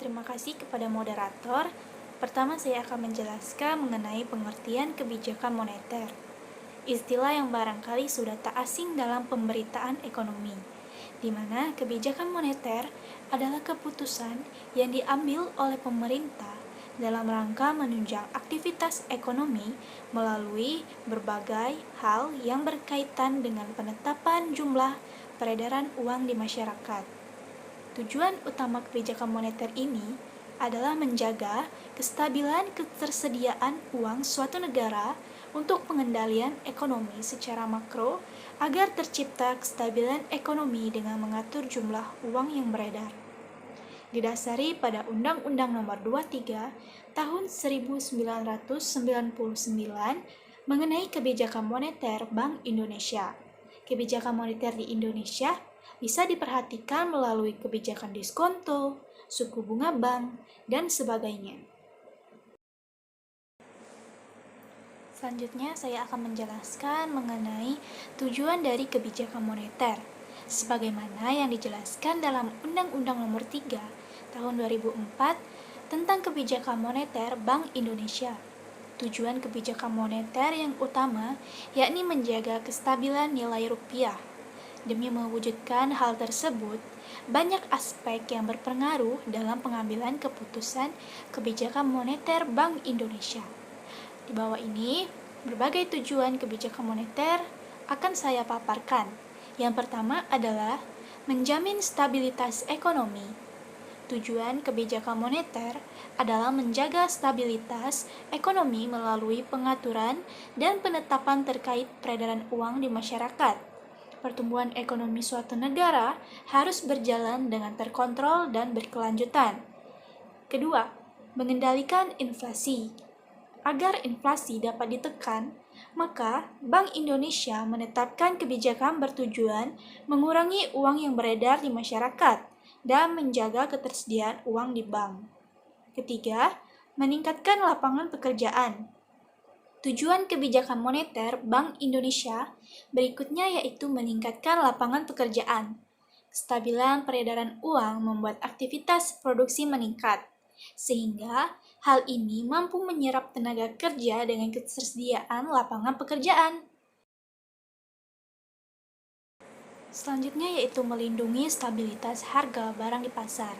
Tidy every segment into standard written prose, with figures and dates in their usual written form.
Terima kasih kepada moderator. Pertama, saya akan menjelaskan mengenai pengertian kebijakan moneter. Istilah yang barangkali sudah tak asing dalam pemberitaan ekonomi, di mana kebijakan moneter adalah keputusan yang diambil oleh pemerintah dalam rangka menunjang aktivitas ekonomi melalui berbagai hal yang berkaitan dengan penetapan jumlah peredaran uang di masyarakat. Tujuan utama kebijakan moneter ini adalah menjaga kestabilan ketersediaan uang suatu negara untuk pengendalian ekonomi secara makro agar tercipta kestabilan ekonomi dengan mengatur jumlah uang yang beredar. Didasari pada Undang-Undang Nomor 23 Tahun 1999 mengenai kebijakan moneter Bank Indonesia. Kebijakan moneter di Indonesia bisa diperhatikan melalui kebijakan diskonto, suku bunga bank, dan sebagainya. Selanjutnya, saya akan menjelaskan mengenai tujuan dari kebijakan moneter, sebagaimana yang dijelaskan dalam Undang-Undang Nomor 3 Tahun 2004 tentang kebijakan moneter Bank Indonesia. Tujuan kebijakan moneter yang utama yakni menjaga kestabilan nilai rupiah. Demi mewujudkan hal tersebut, banyak aspek yang berpengaruh dalam pengambilan keputusan kebijakan moneter Bank Indonesia. Di bawah ini, berbagai tujuan kebijakan moneter akan saya paparkan. Yang pertama adalah menjamin stabilitas ekonomi. Tujuan kebijakan moneter adalah menjaga stabilitas ekonomi melalui pengaturan dan penetapan terkait peredaran uang di masyarakat. Pertumbuhan ekonomi suatu negara harus berjalan dengan terkontrol dan berkelanjutan. Kedua, mengendalikan inflasi. Agar inflasi dapat ditekan, maka Bank Indonesia menetapkan kebijakan bertujuan mengurangi uang yang beredar di masyarakat dan menjaga ketersediaan uang di bank. Ketiga, meningkatkan lapangan pekerjaan. Tujuan kebijakan moneter Bank Indonesia berikutnya yaitu meningkatkan lapangan pekerjaan. Kestabilan peredaran uang membuat aktivitas produksi meningkat, sehingga hal ini mampu menyerap tenaga kerja dengan ketersediaan lapangan pekerjaan. Selanjutnya yaitu melindungi stabilitas harga barang di pasar.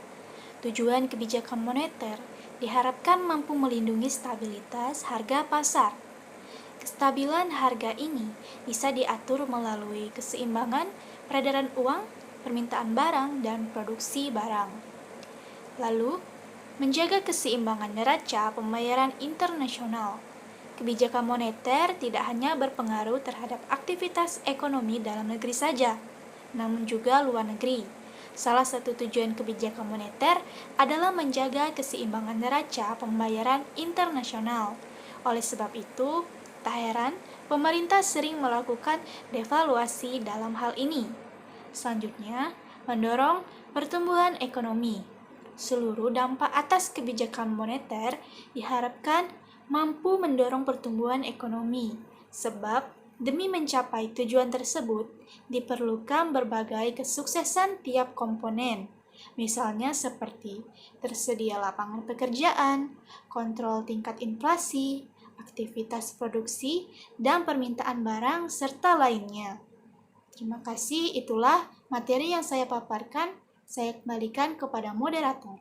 Tujuan kebijakan moneter diharapkan mampu melindungi stabilitas harga pasar. Kestabilan harga ini bisa diatur melalui keseimbangan peredaran uang, permintaan barang, dan produksi barang. Lalu, menjaga keseimbangan neraca pembayaran internasional. Kebijakan moneter tidak hanya berpengaruh terhadap aktivitas ekonomi dalam negeri saja, namun juga luar negeri. Salah satu tujuan kebijakan moneter adalah menjaga keseimbangan neraca pembayaran internasional. Oleh sebab itu, tak heran pemerintah sering melakukan devaluasi dalam hal ini. Selanjutnya, mendorong pertumbuhan ekonomi. Seluruh dampak atas kebijakan moneter diharapkan mampu mendorong pertumbuhan ekonomi, sebab demi mencapai tujuan tersebut diperlukan berbagai kesuksesan tiap komponen, misalnya seperti tersedia lapangan pekerjaan, kontrol tingkat inflasi, aktivitas produksi, dan permintaan barang, serta lainnya. Terima kasih, itulah materi yang saya paparkan. Saya kembalikan kepada moderator.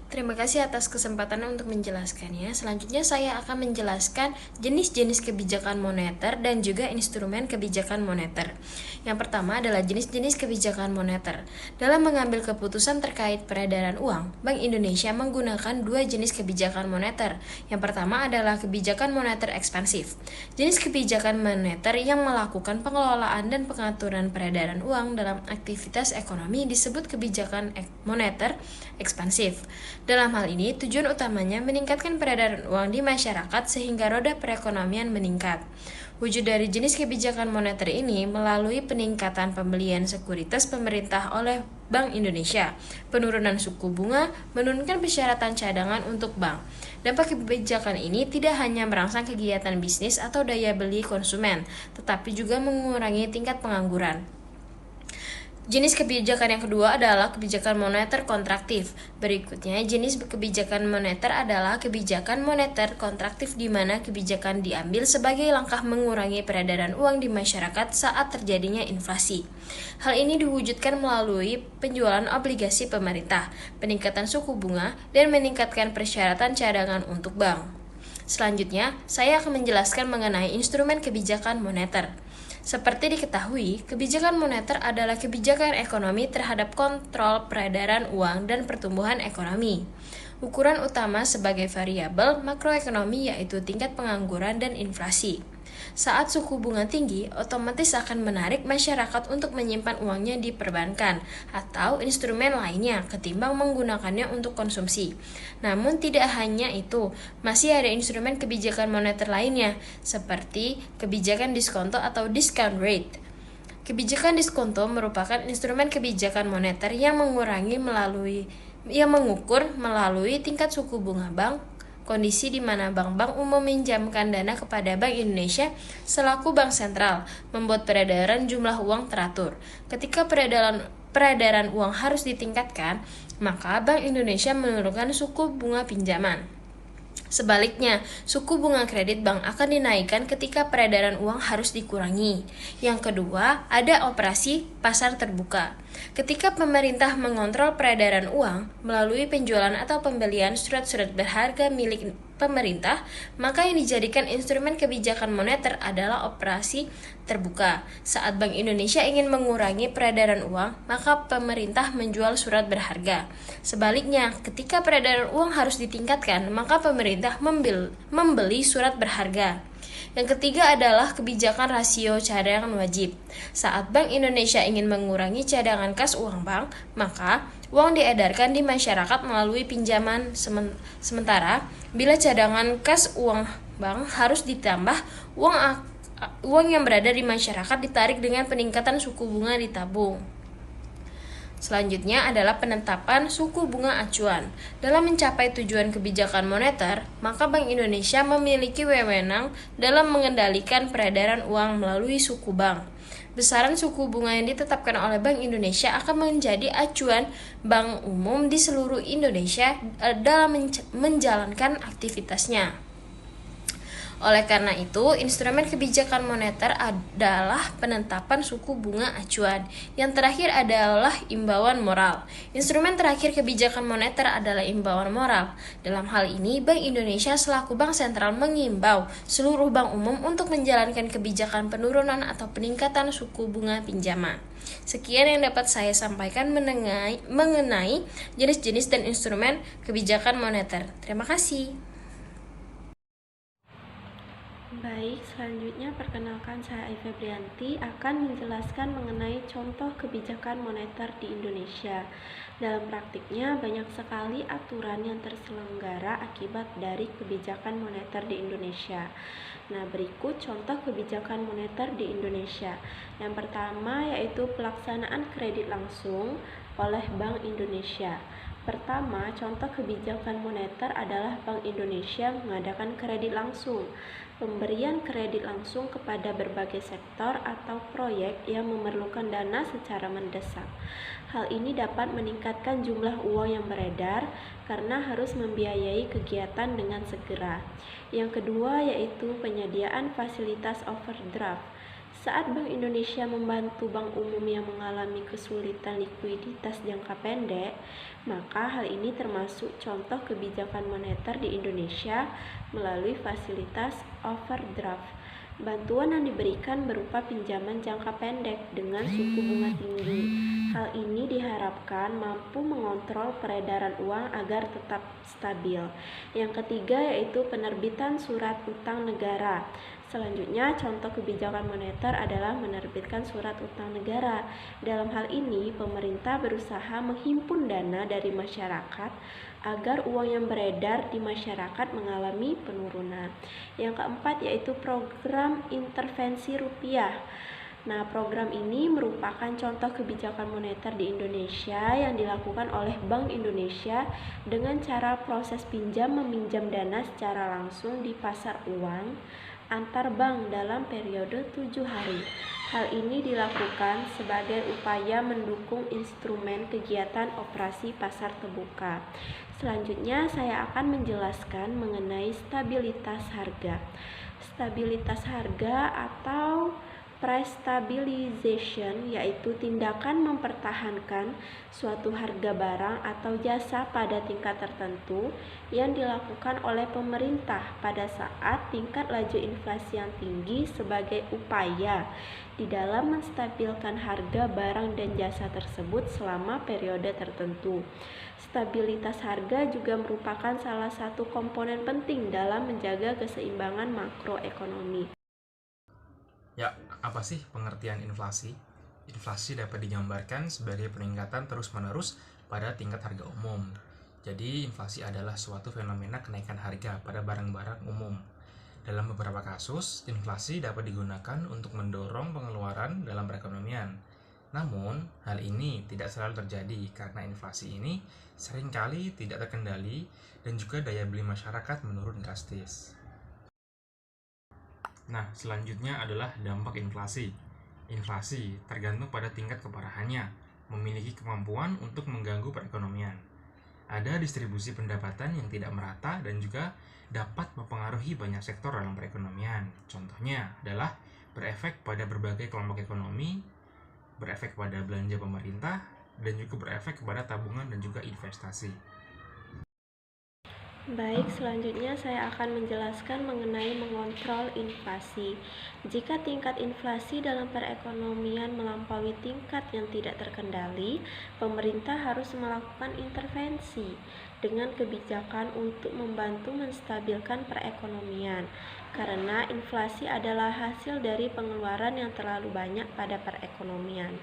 Terima kasih atas kesempatannya untuk menjelaskannya. Selanjutnya saya akan menjelaskan jenis-jenis kebijakan moneter dan juga instrumen kebijakan moneter. Yang pertama adalah jenis-jenis kebijakan moneter. Dalam mengambil keputusan terkait peredaran uang, Bank Indonesia menggunakan dua jenis kebijakan moneter. Yang pertama adalah kebijakan moneter ekspansif. Jenis kebijakan moneter yang melakukan pengelolaan dan pengaturan peredaran uang dalam aktivitas ekonomi disebut kebijakan moneter ekspansif. Dalam hal ini, tujuan utamanya meningkatkan peredaran uang di masyarakat sehingga roda perekonomian meningkat. Wujud dari jenis kebijakan moneter ini melalui peningkatan pembelian sekuritas pemerintah oleh Bank Indonesia, penurunan suku bunga, menurunkan persyaratan cadangan untuk bank. Dampak kebijakan ini tidak hanya merangsang kegiatan bisnis atau daya beli konsumen, tetapi juga mengurangi tingkat pengangguran. Jenis kebijakan yang kedua adalah kebijakan moneter kontraktif. Berikutnya, jenis kebijakan moneter adalah kebijakan moneter kontraktif di mana kebijakan diambil sebagai langkah mengurangi peredaran uang di masyarakat saat terjadinya inflasi. Hal ini diwujudkan melalui penjualan obligasi pemerintah, peningkatan suku bunga, dan meningkatkan persyaratan cadangan untuk bank. Selanjutnya, saya akan menjelaskan mengenai instrumen kebijakan moneter. Seperti diketahui, kebijakan moneter adalah kebijakan ekonomi terhadap kontrol peredaran uang dan pertumbuhan ekonomi. Ukuran utama sebagai variabel makroekonomi yaitu tingkat pengangguran dan inflasi. Saat suku bunga tinggi, otomatis akan menarik masyarakat untuk menyimpan uangnya di perbankan atau instrumen lainnya ketimbang menggunakannya untuk konsumsi. Namun tidak hanya itu, masih ada instrumen kebijakan moneter lainnya, seperti kebijakan diskonto atau discount rate. Kebijakan diskonto merupakan instrumen kebijakan moneter yang mengukur melalui tingkat suku bunga bank, kondisi di mana bank-bank umum meminjamkan dana kepada Bank Indonesia selaku bank sentral, membuat peredaran jumlah uang teratur. Ketika peredaran uang harus ditingkatkan, maka Bank Indonesia menurunkan suku bunga pinjaman. Sebaliknya, suku bunga kredit bank akan dinaikkan ketika peredaran uang harus dikurangi. Yang kedua, ada operasi pasar terbuka. Ketika pemerintah mengontrol peredaran uang melalui penjualan atau pembelian surat-surat berharga milik pemerintah, maka yang dijadikan instrumen kebijakan moneter adalah operasi terbuka. Saat Bank Indonesia ingin mengurangi peredaran uang, maka pemerintah menjual surat berharga. Sebaliknya, ketika peredaran uang harus ditingkatkan, maka pemerintah membeli surat berharga. Yang ketiga adalah kebijakan rasio cadangan wajib. Saat Bank Indonesia ingin mengurangi cadangan kas uang bank, maka uang diedarkan di masyarakat melalui pinjaman. Sementara, bila cadangan kas uang bank harus ditambah, uang yang berada di masyarakat ditarik dengan peningkatan suku bunga ditabung. Selanjutnya adalah penetapan suku bunga acuan. Dalam mencapai tujuan kebijakan moneter, maka Bank Indonesia memiliki wewenang dalam mengendalikan peredaran uang melalui suku bank. Besaran suku bunga yang ditetapkan oleh Bank Indonesia akan menjadi acuan bank umum di seluruh Indonesia dalam menjalankan aktivitasnya. Oleh karena itu, instrumen kebijakan moneter adalah penetapan suku bunga acuan. Yang terakhir adalah imbauan moral. Instrumen terakhir kebijakan moneter adalah imbauan moral. Dalam hal ini, Bank Indonesia selaku bank sentral mengimbau seluruh bank umum untuk menjalankan kebijakan penurunan atau peningkatan suku bunga pinjaman. Sekian yang dapat saya sampaikan mengenai jenis-jenis dan instrumen kebijakan moneter. Terima kasih. Baik, selanjutnya perkenalkan saya Ai Febrianti akan menjelaskan mengenai contoh kebijakan moneter di Indonesia. Dalam praktiknya banyak sekali aturan yang terselenggara akibat dari kebijakan moneter di Indonesia. Nah, berikut contoh kebijakan moneter di Indonesia. Yang pertama yaitu pelaksanaan kredit langsung oleh Bank Indonesia. Pertama, contoh kebijakan moneter adalah Bank Indonesia mengadakan kredit langsung. Pemberian kredit langsung kepada berbagai sektor atau proyek yang memerlukan dana secara mendesak. Hal ini dapat meningkatkan jumlah uang yang beredar karena harus membiayai kegiatan dengan segera. Yang kedua yaitu penyediaan fasilitas overdraft. Saat Bank Indonesia membantu bank umum yang mengalami kesulitan likuiditas jangka pendek, maka hal ini termasuk contoh kebijakan moneter di Indonesia melalui fasilitas overdraft. Bantuan yang diberikan berupa pinjaman jangka pendek dengan suku bunga tinggi. Hal ini diharapkan mampu mengontrol peredaran uang agar tetap stabil. Yang ketiga yaitu penerbitan surat utang negara. Selanjutnya, contoh kebijakan moneter adalah menerbitkan surat utang negara. Dalam hal ini, pemerintah berusaha menghimpun dana dari masyarakat agar uang yang beredar di masyarakat mengalami penurunan. Yang keempat yaitu program intervensi rupiah. Nah, program ini merupakan contoh kebijakan moneter di Indonesia yang dilakukan oleh Bank Indonesia dengan cara proses pinjam meminjam dana secara langsung di pasar uang antar bank dalam periode 7 hari. Hal ini dilakukan sebagai upaya mendukung instrumen kegiatan operasi pasar terbuka. Selanjutnya, saya akan menjelaskan mengenai stabilitas harga. Stabilitas harga atau price stabilization yaitu tindakan mempertahankan suatu harga barang atau jasa pada tingkat tertentu yang dilakukan oleh pemerintah pada saat tingkat laju inflasi yang tinggi sebagai upaya di dalam menstabilkan harga barang dan jasa tersebut selama periode tertentu. Stabilitas harga juga merupakan salah satu komponen penting dalam menjaga keseimbangan makroekonomi. Ya, apa sih pengertian inflasi? Inflasi dapat digambarkan sebagai peningkatan terus-menerus pada tingkat harga umum. Jadi, inflasi adalah suatu fenomena kenaikan harga pada barang-barang umum. Dalam beberapa kasus, inflasi dapat digunakan untuk mendorong pengeluaran dalam perekonomian. Namun, hal ini tidak selalu terjadi karena inflasi ini seringkali tidak terkendali dan juga daya beli masyarakat menurun drastis. Nah, selanjutnya adalah dampak inflasi. Inflasi tergantung pada tingkat keparahannya, memiliki kemampuan untuk mengganggu perekonomian. Ada distribusi pendapatan yang tidak merata dan juga dapat mempengaruhi banyak sektor dalam perekonomian. Contohnya adalah berefek pada berbagai kelompok ekonomi, berefek pada belanja pemerintah, dan juga berefek kepada tabungan dan juga investasi. Baik, selanjutnya saya akan menjelaskan mengenai mengontrol inflasi. Jika tingkat inflasi dalam perekonomian melampaui tingkat yang tidak terkendali, pemerintah harus melakukan intervensi dengan kebijakan untuk membantu menstabilkan perekonomian. Karena inflasi adalah hasil dari pengeluaran yang terlalu banyak pada perekonomian.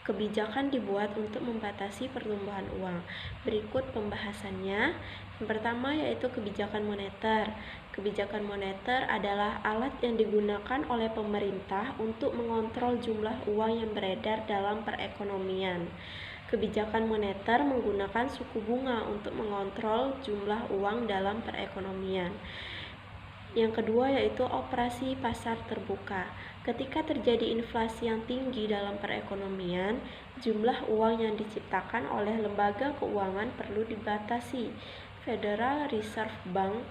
Kebijakan dibuat untuk membatasi pertumbuhan uang. Berikut pembahasannya. Yang pertama yaitu kebijakan moneter. Kebijakan moneter adalah alat yang digunakan oleh pemerintah untuk mengontrol jumlah uang yang beredar dalam perekonomian. Kebijakan moneter menggunakan suku bunga untuk mengontrol jumlah uang dalam perekonomian. Yang kedua yaitu operasi pasar terbuka. Ketika terjadi inflasi yang tinggi dalam perekonomian, jumlah uang yang diciptakan oleh lembaga keuangan perlu dibatasi. Federal Reserve Bank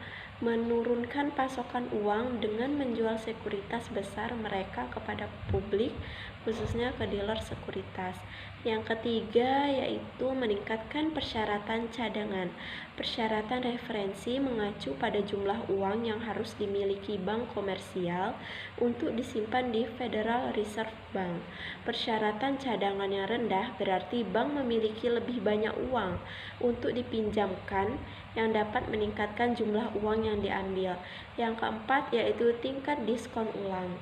menurunkan pasokan uang dengan menjual sekuritas besar mereka kepada publik, khususnya ke dealer sekuritas. Yang ketiga yaitu meningkatkan persyaratan cadangan. Persyaratan referensi mengacu pada jumlah uang yang harus dimiliki bank komersial untuk disimpan di Federal Reserve Bank. Persyaratan cadangan yang rendah berarti bank memiliki lebih banyak uang untuk dipinjamkan yang dapat meningkatkan jumlah uang yang diambil. Yang keempat yaitu tingkat diskon ulang.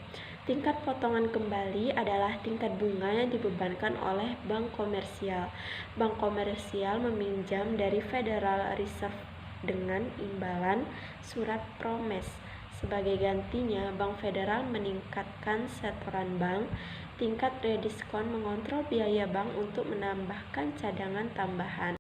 Tingkat potongan kembali adalah tingkat bunga yang dibebankan oleh bank komersial. Bank komersial meminjam dari Federal Reserve dengan imbalan surat promes. Sebagai gantinya, Bank Federal meningkatkan setoran bank. Tingkat rediskon mengontrol biaya bank untuk menambahkan cadangan tambahan.